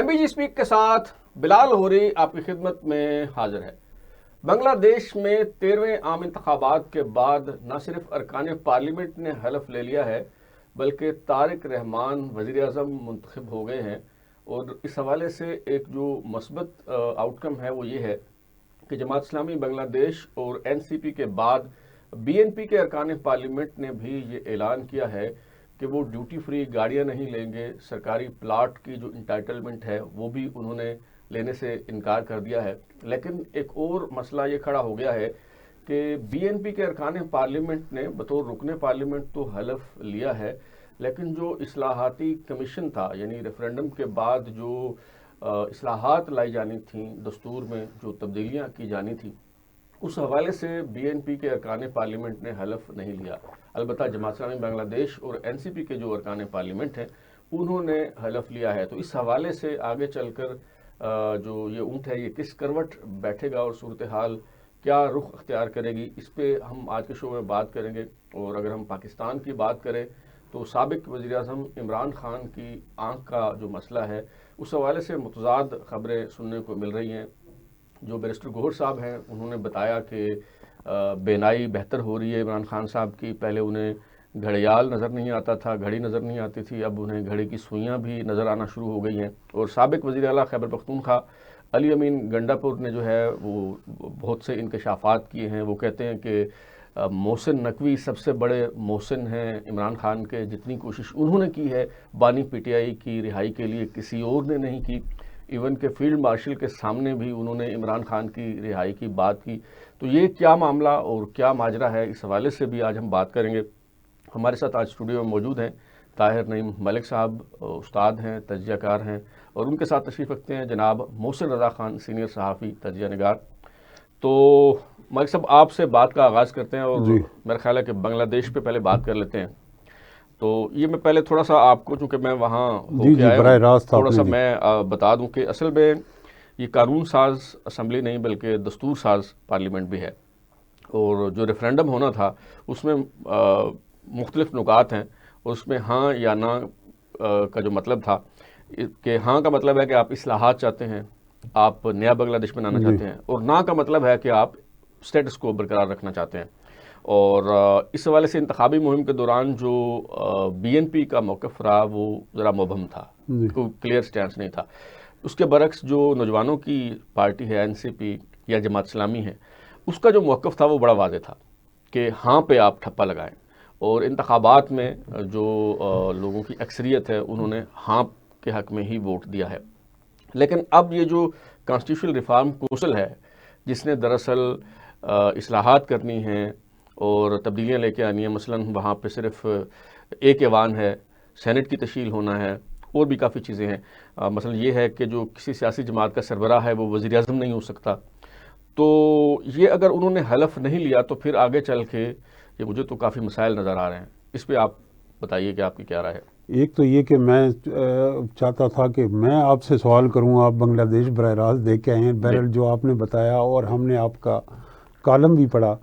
MBG speak کے ساتھ بلال ہوری آپ کی خدمت میں حاضر ہے۔ بنگلہ دیش میں 13ویں عام انتخابات کے بعد نہ صرف ارکان پارلیمنٹ نے حلف لے لیا ہے بلکہ طارق رحمان وزیر اعظم منتخب ہو گئے ہیں، اور اس حوالے سے ایک جو مثبت آؤٹ کم ہے وہ یہ ہے کہ جماعت اسلامی بنگلہ دیش اور NCP کے بعد BNP کے ارکان پارلیمنٹ نے بھی یہ اعلان کیا ہے کہ وہ ڈیوٹی فری گاڑیاں نہیں لیں گے، سرکاری پلاٹ کی جو انٹائٹلمنٹ ہے وہ بھی انہوں نے لینے سے انکار کر دیا ہے۔ لیکن ایک اور مسئلہ یہ کھڑا ہو گیا ہے کہ BNP کے ارکان پارلیمنٹ نے بطور رکن پارلیمنٹ تو حلف لیا ہے، لیکن جو اصلاحاتی کمیشن تھا، یعنی ریفرینڈم کے بعد جو اصلاحات لائی جانی تھیں، دستور میں جو تبدیلیاں کی جانی تھیں، اس حوالے سے BNP کے ارکان پارلیمنٹ نے حلف نہیں لیا۔ البتہ جماعت اسلامی بنگلہ دیش اور NCP کے جو ارکان پارلیمنٹ ہیں انہوں نے حلف لیا ہے۔ تو اس حوالے سے آگے چل کر جو یہ اونٹ ہے یہ کس کروٹ بیٹھے گا اور صورتحال کیا رخ اختیار کرے گی، اس پہ ہم آج کے شو میں بات کریں گے۔ اور اگر ہم پاکستان کی بات کریں تو سابق وزیر اعظم عمران خان کی آنکھ کا جو مسئلہ ہے اس حوالے سے متضاد خبریں سننے کو مل رہی ہیں۔ جو بیرسٹر گوہر صاحب ہیں انہوں نے بتایا کہ بینائی بہتر ہو رہی ہے عمران خان صاحب کی، پہلے انہیں گھڑیال نظر نہیں آتا تھا، گھڑی نظر نہیں آتی تھی، اب انہیں گھڑی کی سوئیاں بھی نظر آنا شروع ہو گئی ہیں۔ اور سابق وزیر اعلیٰ خیبر پختونخوا علی امین گنڈا پور نے جو ہے وہ بہت سے انکشافات کیے ہیں۔ وہ کہتے ہیں کہ محسن نقوی سب سے بڑے محسن ہیں عمران خان کے، جتنی کوشش انہوں نے کی ہے بانی PTI کی رہائی کے لیے کسی اور نے نہیں کی، ایون کہ فیلڈ مارشل کے سامنے بھی انہوں نے عمران خان کی رہائی کی بات کی۔ تو یہ کیا معاملہ اور کیا ماجرا ہے، اس حوالے سے بھی آج ہم بات کریں گے۔ ہمارے ساتھ آج اسٹوڈیو میں موجود ہیں طاہر نعیم ملک صاحب، استاد ہیں، تجزیہ کار ہیں، اور ان کے ساتھ تشریف رکھتے ہیں جناب محسن رضا خان، سینئر صحافی، تجزیہ نگار۔ تو ملک صاحب آپ سے بات کا آغاز کرتے ہیں، اور میرا خیال ہے کہ بنگلہ دیش پہ پہلے بات کر لیتے ہیں۔ تو یہ میں پہلے تھوڑا سا آپ کو، چونکہ میں وہاں ہو کے آیا ہوں، تھوڑا سا میں بتا دوں کہ اصل میں یہ قانون ساز اسمبلی نہیں بلکہ دستور ساز پارلیمنٹ بھی ہے، اور جو ریفرینڈم ہونا تھا اس میں مختلف نکات ہیں، اور اس میں ہاں یا نہ کا جو مطلب تھا کہ ہاں کا مطلب ہے کہ آپ اصلاحات چاہتے ہیں، آپ نیا بنگلہ دیش بنانا چاہتے ہیں، اور نہ کا مطلب ہے کہ آپ اسٹیٹس کو برقرار رکھنا چاہتے ہیں۔ اور اس حوالے سے انتخابی مہم کے دوران جو BNP کا موقف رہا وہ ذرا مبہم تھا، کوئی کلیئر سٹینس نہیں تھا۔ اس کے برعکس جو نوجوانوں کی پارٹی ہے NCP یا جماعت اسلامی ہے، اس کا جو موقف تھا وہ بڑا واضح تھا کہ ہاں پہ آپ ٹھپا لگائیں، اور انتخابات میں جو لوگوں کی اکثریت ہے انہوں نے ہاں کے حق میں ہی ووٹ دیا ہے۔ لیکن اب یہ جو کانسٹیٹیوشنل ریفارم کونسل ہے جس نے دراصل اصلاحات کرنی ہیں اور تبدیلیاں لے کے آنی ہیں، مثلا وہاں پہ صرف ایک ایوان ہے، سینٹ کی تشکیل ہونا ہے، اور بھی کافی چیزیں ہیں۔ مثلا یہ ہے کہ جو کسی سیاسی جماعت کا سربراہ ہے وہ وزیر اعظم نہیں ہو سکتا۔ تو یہ اگر انہوں نے حلف نہیں لیا تو پھر آگے چل کے یہ مجھے تو کافی مسائل نظر آ رہے ہیں۔ اس پہ آپ بتائیے کہ آپ کی کیا رائے ہے؟ ایک تو یہ کہ میں چاہتا تھا کہ میں آپ سے سوال کروں، آپ بنگلہ دیش براہ راست دیکھ کے آئے ہیں، بہرحال جو آپ نے بتایا اور ہم نے آپ کا کالم بھی پڑھا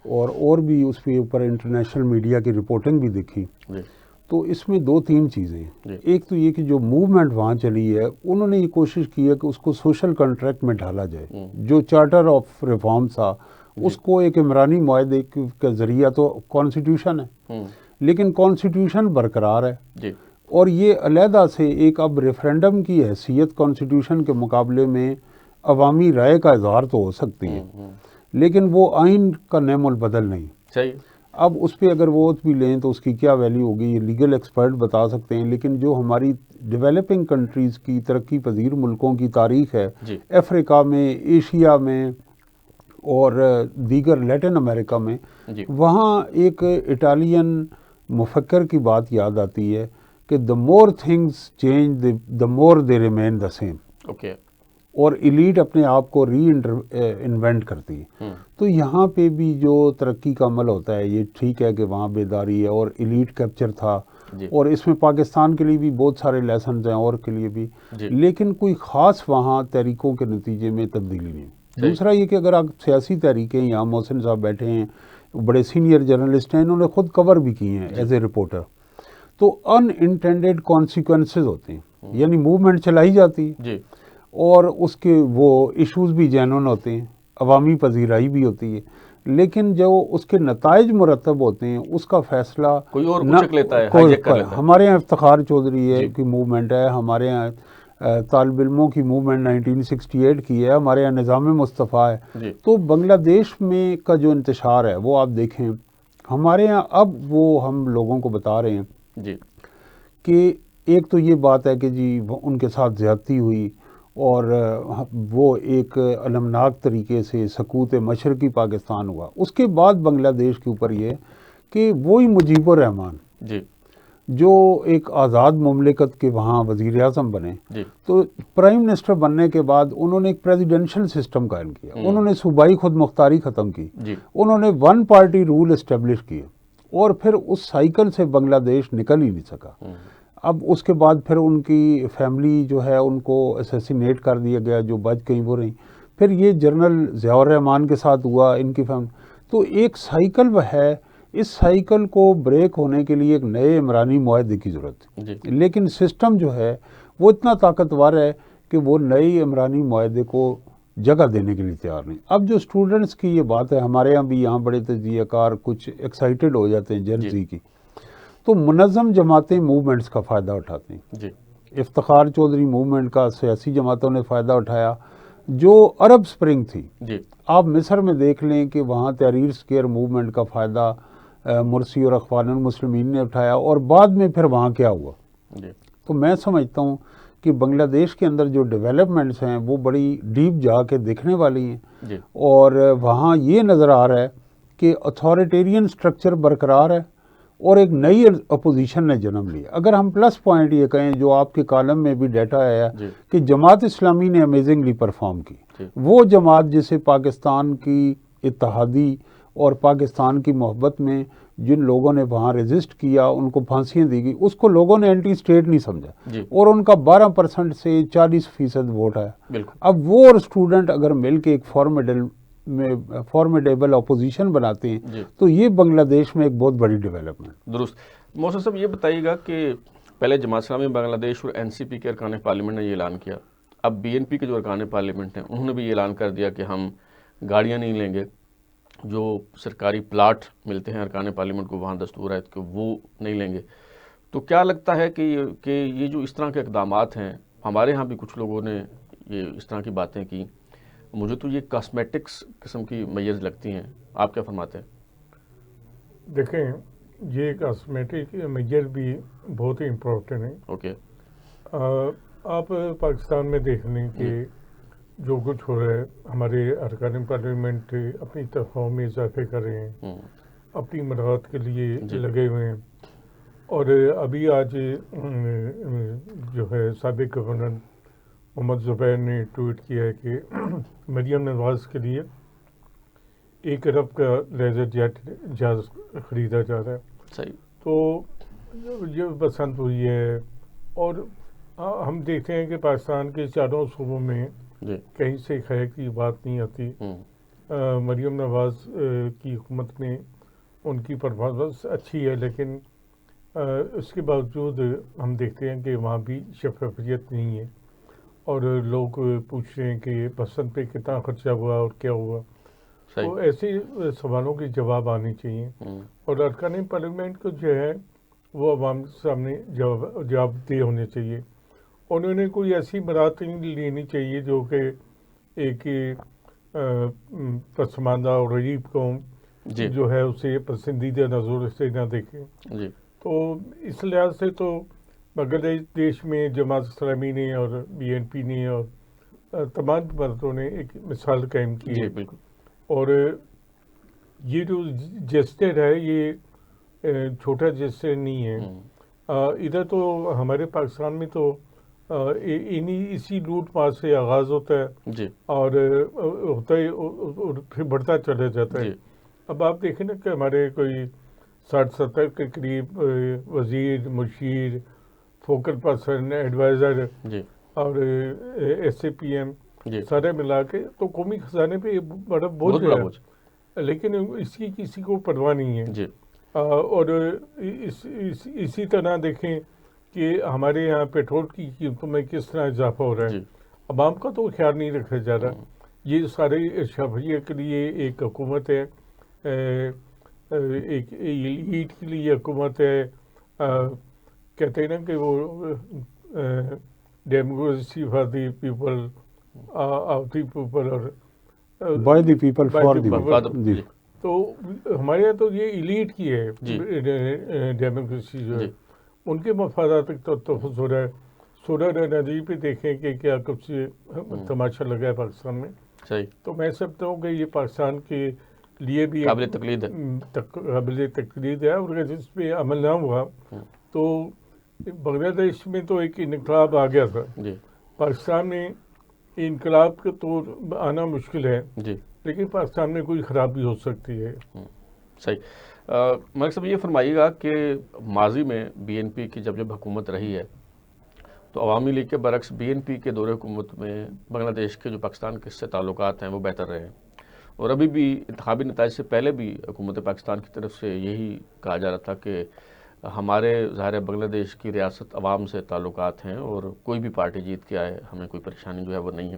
اور بھی اس کے اوپر انٹرنیشنل میڈیا کی رپورٹنگ بھی دیکھی، تو اس میں دو تین چیزیں ہیں۔ ایک تو یہ کہ جو موومنٹ وہاں چلی ہے انہوں نے یہ کوشش کی ہے کہ اس کو سوشل کنٹریکٹ میں ڈھالا جائے۔ جو چارٹر آف ریفارم تھا اس کو ایک عمرانی معاہدے کا ذریعہ تو کانسٹیٹیوشن ہے، لیکن کانسٹیٹیوشن برقرار ہے، اور یہ علیحدہ سے ایک اب ریفرینڈم کی حیثیت کانسٹیٹیوشن کے مقابلے میں عوامی رائے کا اظہار تو ہو سکتی ہے، لیکن وہ آئین کا نعم البدل نہیں۔ صحیح۔ اب اس پہ اگر ووٹ بھی لیں تو اس کی کیا ویلیو ہوگی، یہ لیگل ایکسپرٹ بتا سکتے ہیں، لیکن جو ہماری ڈیولپنگ کنٹریز کی ترقی پذیر ملکوں کی تاریخ ہے، افریقہ میں، ایشیا میں اور دیگر لیٹن امریکہ میں، وہاں ایک اٹالین مفکر کی بات یاد آتی ہے کہ the more things change the more they remain the same، اور ایلیٹ اپنے آپ کو ری انوینٹ کرتی ہے۔ تو یہاں پہ بھی جو ترقی کا عمل ہوتا ہے یہ ٹھیک ہے کہ وہاں بیداری ہے اور ایلیٹ کیپچر تھا، اور اس میں پاکستان کے لیے بھی بہت سارے لیسنز ہیں اور کے لیے بھی، لیکن کوئی خاص وہاں تحریکوں کے نتیجے میں تبدیلی نہیں۔ دوسرا یہ کہ اگر آپ سیاسی تحریکیں، یہاں محسن صاحب بیٹھے ہیں، بڑے سینئر جرنلسٹ ہیں، انہوں نے خود کور بھی کی ہیں ایز اے رپورٹر، تو ان انٹینڈیڈ کانسیکوینسز ہوتے ہیں، یعنی موومنٹ چلائی جاتی ہے جی اور اس کے وہ ایشوز بھی جینون ہوتے ہیں، عوامی پذیرائی بھی ہوتی ہے، لیکن جو اس کے نتائج مرتب ہوتے ہیں اس کا فیصلہ کوئی اور نہ اچک لیتا ہے، ہائیجیک کر لیتا ہے۔ ہمارے یہاں افتخار چودھری جی کی موومنٹ ہے، ہمارے یہاں طالب علموں کی موومنٹ 1968 کی ہے، ہمارے یہاں نظام مصطفیٰ ہے۔ جی تو بنگلہ دیش میں کا جو انتشار ہے وہ آپ دیکھیں، ہمارے یہاں اب وہ ہم لوگوں کو بتا رہے ہیں جی کہ ایک تو یہ بات ہے کہ جی ان کے ساتھ زیادتی ہوئی اور وہ ایک المناک طریقے سے سقوط مشرقی پاکستان ہوا۔ اس کے بعد بنگلہ دیش کے اوپر یہ کہ وہی مجیب الرحمان جی جو ایک آزاد مملکت کے وہاں وزیر اعظم بنے، جی تو پرائم منسٹر بننے کے بعد انہوں نے ایک پریزیڈنشل سسٹم قائم کیا، انہوں نے صوبائی خود مختاری ختم کی، جی انہوں نے ون پارٹی رول اسٹیبلش کیے، اور پھر اس سائیکل سے بنگلہ دیش نکل ہی نہیں سکا۔ اب اس کے بعد پھر ان کی فیملی جو ہے ان کو اسیسینیٹ کر دیا گیا، جو بچ گئی وہ رہیں، پھر یہ جنرل ضیاء الرحمان کے ساتھ ہوا ان کی فیملی، تو ایک سائیکل وہ ہے۔ اس سائیکل کو بریک ہونے کے لیے ایک نئے عمرانی معاہدے کی ضرورت ہے، جی لیکن سسٹم جو ہے وہ اتنا طاقتور ہے کہ وہ نئی عمرانی معاہدے کو جگہ دینے کے لیے تیار نہیں۔ اب جو اسٹوڈنٹس کی یہ بات ہے، ہمارے یہاں بھی یہاں بڑے تجزیہ کار کچھ ایکسائٹڈ ہو جاتے ہیں جن زی کی، تو منظم جماعتیں موومنٹس کا فائدہ اٹھاتے ہیں۔ جی افتخار چودھری موومنٹ کا سیاسی جماعتوں نے فائدہ اٹھایا، جو عرب سپرنگ تھی، جی آپ مصر میں دیکھ لیں کہ وہاں تحریر اسکوائر موومنٹ کا فائدہ مرسی اور اخوان المسلمین نے اٹھایا، اور بعد میں پھر وہاں کیا ہوا۔ جی تو میں سمجھتا ہوں کہ بنگلہ دیش کے اندر جو ڈیولپمنٹس ہیں وہ بڑی ڈیپ جا کے دیکھنے والی ہیں، جی اور وہاں یہ نظر آ رہا ہے کہ اتھارٹیرین سٹرکچر برقرار ہے اور ایک نئی اپوزیشن نے جنم لیا۔ اگر ہم پلس پوائنٹ یہ کہیں، جو آپ کے کالم میں بھی ڈیٹا آیا جی کہ جماعت اسلامی نے امیزنگلی پرفارم کی، جی وہ جماعت جسے پاکستان کی اتحادی اور پاکستان کی محبت میں جن لوگوں نے وہاں ریزسٹ کیا، ان کو پھانسیاں دی گئی، اس کو لوگوں نے اینٹی اسٹیٹ نہیں سمجھا، جی اور ان کا 12% سے 40% ووٹ آیا۔ بالکل اب وہ اور اسٹوڈنٹ اگر مل کے ایک فارمیڈیبل اپوزیشن بناتے ہیں جی تو یہ بنگلہ دیش میں ایک بہت بڑی ڈیولپمنٹ۔ درست۔ محسن صاحب یہ بتائیے گا کہ پہلے جماعت اسلامی بنگلہ دیش اور این سی پی کے ارکان پارلیمنٹ نے یہ اعلان کیا، اب بی این پی کے جو ارکان پارلیمنٹ ہیں انہوں نے بھی یہ اعلان کر دیا کہ ہم گاڑیاں نہیں لیں گے، جو سرکاری پلاٹ ملتے ہیں ارکان پارلیمنٹ کو وہاں دستور ہے کہ وہ نہیں لیں گے۔ تو کیا لگتا ہے کہ یہ جو اس طرح کے اقدامات ہیں، ہمارے ہاں بھی کچھ لوگوں نے یہ اس طرح کی باتیں کی، مجھے تو یہ کاسمیٹکس قسم کی میز لگتی ہیں، آپ کیا فرماتے ہیں؟ دیکھیں، یہ کاسمیٹک میجر بھی بہت ہی امپورٹنٹ ہے۔ اوکے آپ پاکستان میں دیکھ لیں کہ جو کچھ ہو رہا ہے، ہمارے ارکان پارلیمنٹ اپنی تنخواہوں میں اضافے کر رہے ہیں، اپنی مراعات کے لیے لگے ہوئے ہیں، اور ابھی آج جو ہے سابق گورنر محمد زبیر نے ٹویٹ کیا ہے کہ مریم نواز کے لیے 1 ارب کا لیزر جیٹ جہاز خریدا جا رہا ہے۔ صحیح۔ تو یہ پسند ہوئی ہے، اور ہم دیکھتے ہیں کہ پاکستان کے چاروں صوبوں میں کہیں سے خیر کی بات نہیں آتی۔ مریم نواز کی حکومت میں ان کی پرفارمنس اچھی ہے، لیکن اس کے باوجود ہم دیکھتے ہیں کہ وہاں بھی شفافیت نہیں ہے، اور لوگ پوچھ رہے ہیں کہ پسند پہ کتنا خرچہ ہوا اور کیا ہوا۔ تو ایسے سوالوں کے جواب آنے چاہیے، اور ارکان پارلیمنٹ کو جو ہے وہ عوام کے سامنے جواب دہ ہونے چاہیے۔ انہوں نے کوئی ایسی برات نہیں لینی چاہیے جو کہ ایک پسماندہ اور غریب قوم جو ہے اسے پسندیدہ نظر سے نہ دیکھے۔ تو اس لحاظ سے تو بنگلہ دیش میں جماعت اسلامی نے اور بی این پی نے اور تمام جماعتوں نے ایک مثال قائم کی ہے، اور یہ جو جسٹر ہے یہ چھوٹا جسٹر نہیں ہے۔ ادھر تو ہمارے پاکستان میں تو اسی لوٹ مار سے آغاز ہوتا ہے، اور ہوتا ہے اور پھر بڑھتا چلا جاتا ہے۔ اب آپ دیکھیں نا کہ ہمارے کوئی 60-70 کے قریب وزیر، مشیر، فوکل پرسن، ایڈوائزر اور ایس اے پی ایم سارے ملا کے تو قومی خزانے پہ بڑا بوجھ ہے، لیکن اس کی کسی کو پرواہ نہیں ہے۔ اور اسی طرح دیکھیں کہ ہمارے یہاں پیٹرول کی قیمتوں میں کس طرح اضافہ ہو رہا ہے. عوام کا تو خیال نہیں رکھا جا رہا. یہ سارے شفیع کے لیے ایک حکومت ہے, ایک ایلیٹ کے لیے حکومت ہے. کہتے ہیں نا کہ وہ democracy for the people, of the people اور by the people for the people. تو ہمارے یہاں تو یہ ایلیٹ کی ہے ڈیموکریسی جو ہے, ان کے مفادات تک تو تحفظ ہو رہا ہے. سولر انرجی پہ دیکھیں کہ کیا کب سے تماشا لگا ہے پاکستان میں. تو میں سمجھتا ہوں کہ یہ پاکستان کے لیے بھی قابل تقلید ہے, اور جس پہ عمل نہ ہوا تو بنگلہ دیش میں تو ایک انقلاب آ گیا تھا. پاکستان میں انقلاب کا تو آنا مشکل ہے, لیکن پاکستان میں کوئی خرابی ہو سکتی ہے. صحیح. ملک صاحب یہ فرمائیے گا کہ ماضی میں بی این پی کی جب حکومت رہی ہے تو عوامی لیگ کے برعکس بی این پی کے دور حکومت میں بنگلہ دیش کے جو پاکستان کے سے تعلقات ہیں وہ بہتر رہے ہیں, اور ابھی بھی انتخابی نتائج سے پہلے بھی حکومت پاکستان کی طرف سے یہی کہا جا رہا تھا کہ ہمارے ظاہر بنگلہ دیش کی ریاست عوام سے تعلقات ہیں اور کوئی بھی پارٹی جیت کے آئے ہمیں کوئی پریشانی جو ہے وہ نہیں ہے.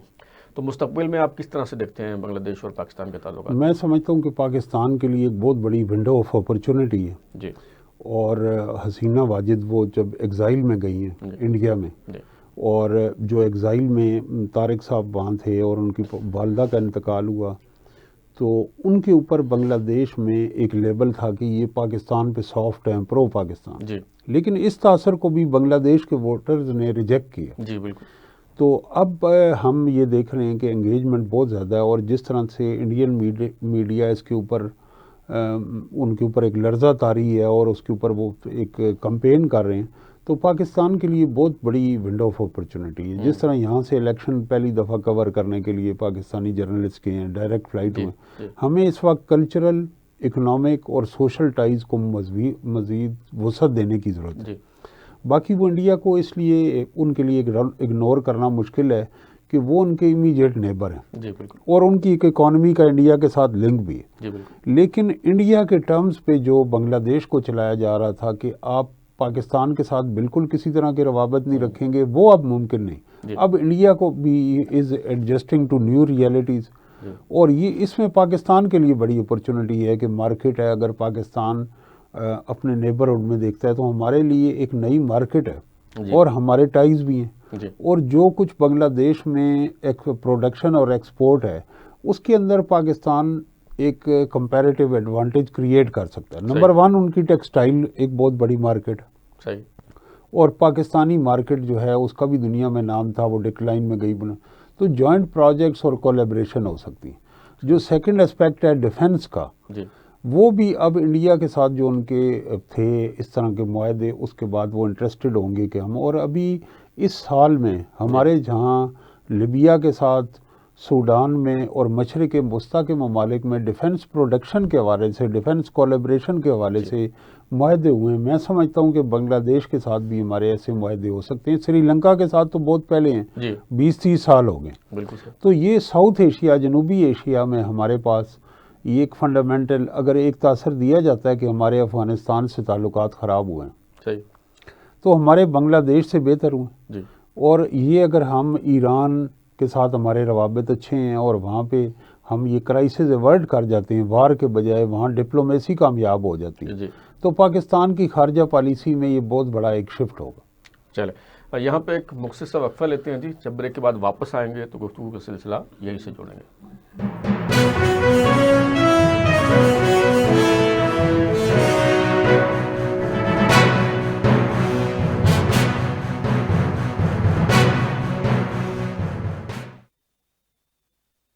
تو مستقبل میں آپ کس طرح سے دیکھتے ہیں بنگلہ دیش اور پاکستان کے تعلقات؟ میں سمجھتا ہوں کہ پاکستان کے لیے ایک بہت بڑی ونڈو آف اپرچونٹی ہے. اور حسینہ واجد وہ جب ایگزائل میں گئی ہیں انڈیا میں, اور جو ایگزائل میں طارق صاحب وہاں تھے اور ان کی والدہ کا انتقال ہوا, تو ان کے اوپر بنگلہ دیش میں ایک لیبل تھا کہ یہ پاکستان پہ سافٹ ہیں, پرو پاکستان. لیکن اس تاثر کو بھی بنگلہ دیش کے ووٹرز نے ریجیکٹ کیا. بالکل. تو اب ہم یہ دیکھ رہے ہیں کہ انگیجمنٹ بہت زیادہ ہے, اور جس طرح سے انڈین میڈیا اس کے اوپر ان کے اوپر ایک لرزہ طاری ہے اور اس کے اوپر وہ ایک کمپین کر رہے ہیں, تو پاکستان کے لیے بہت بڑی ونڈو آف اپرچونٹی ہے. جس طرح یہاں سے الیکشن پہلی دفعہ کور کرنے کے لیے پاکستانی جرنلسٹ گئے ہیں, ڈائریکٹ فلائٹ میں, ہمیں اس وقت کلچرل, اکنامک اور سوشل ٹائز کو مزید وسعت دینے کی ضرورت ہے. باقی وہ انڈیا کو اس لیے ان کے لیے اگنور کرنا مشکل ہے کہ وہ ان کے امیجیٹ نیبر ہیں, اور ان کی ایک اکانومی کا انڈیا کے ساتھ لنک بھی ہے. لیکن انڈیا کے ٹرمز پہ جو بنگلہ دیش کو چلایا جا رہا تھا کہ آپ پاکستان کے ساتھ بالکل کسی طرح کے روابط نہیں رکھیں گے, وہ اب ممکن نہیں. اب انڈیا کو بھی از ایڈجسٹنگ ٹو نیو ریئلٹیز, اور یہ اس میں پاکستان کے لیے بڑی اپرچونٹی ہے کہ مارکیٹ ہے. اگر پاکستان اپنے نیبرہڈ میں دیکھتا ہے تو ہمارے لیے ایک نئی مارکیٹ ہے, اور ہمارے ٹائز بھی ہیں. اور جو کچھ بنگلہ دیش میں ایک پروڈکشن اور ایکسپورٹ ہے, اس کے اندر پاکستان ایک کمپیریٹیو ایڈوانٹیج کریٹ کر سکتا ہے. نمبر 1 ان کی ٹیکسٹائل ایک بہت بڑی مارکیٹ ہے, اور پاکستانی مارکیٹ جو ہے اس کا بھی دنیا میں نام تھا, وہ ڈکلائن میں گئی بنا. تو جوائنٹ پروجیکٹس اور کولیبریشن ہو سکتی ہیں. جو سیکنڈ اسپیکٹ ہے ڈیفنس کا, وہ بھی اب انڈیا کے ساتھ جو ان کے تھے اس طرح کے معاہدے, اس کے بعد وہ انٹرسٹڈ ہوں گے کہ ہم, اور ابھی اس سال میں ہمارے جہاں لیبیا کے ساتھ, سوڈان میں اور مشرق وسطیٰ کے ممالک میں ڈیفنس پروڈکشن کے حوالے سے, ڈیفنس کولیبریشن کے حوالے سے معاہدے ہوئے ہیں. میں سمجھتا ہوں کہ بنگلہ دیش کے ساتھ بھی ہمارے ایسے معاہدے ہو سکتے ہیں. سری لنکا کے ساتھ تو بہت پہلے ہیں, 20-30 سال ہو گئے. تو یہ ساؤتھ ایشیا, جنوبی ایشیا میں ہمارے پاس یہ ایک فنڈامنٹل اگر ایک تاثر دیا جاتا ہے کہ ہمارے افغانستان سے تعلقات خراب ہوئے ہیں, تو ہمارے بنگلہ دیش سے بہتر ہوئے. اور یہ اگر ہم ایران کے ساتھ ہمارے روابط اچھے ہیں اور وہاں پہ ہم یہ کرائسس ایورٹ کر جاتے ہیں, وار کے بجائے وہاں ڈپلومیسی کامیاب ہو جاتی ہے, تو پاکستان کی خارجہ پالیسی میں یہ بہت بڑا ایک شفٹ ہوگا. چلے یہاں پہ ایک مختصر وقفہ لیتے ہیں جی. جب بریک کے بعد واپس آئیں گے تو گفتگو کا سلسلہ یہیں سے جوڑیں گے.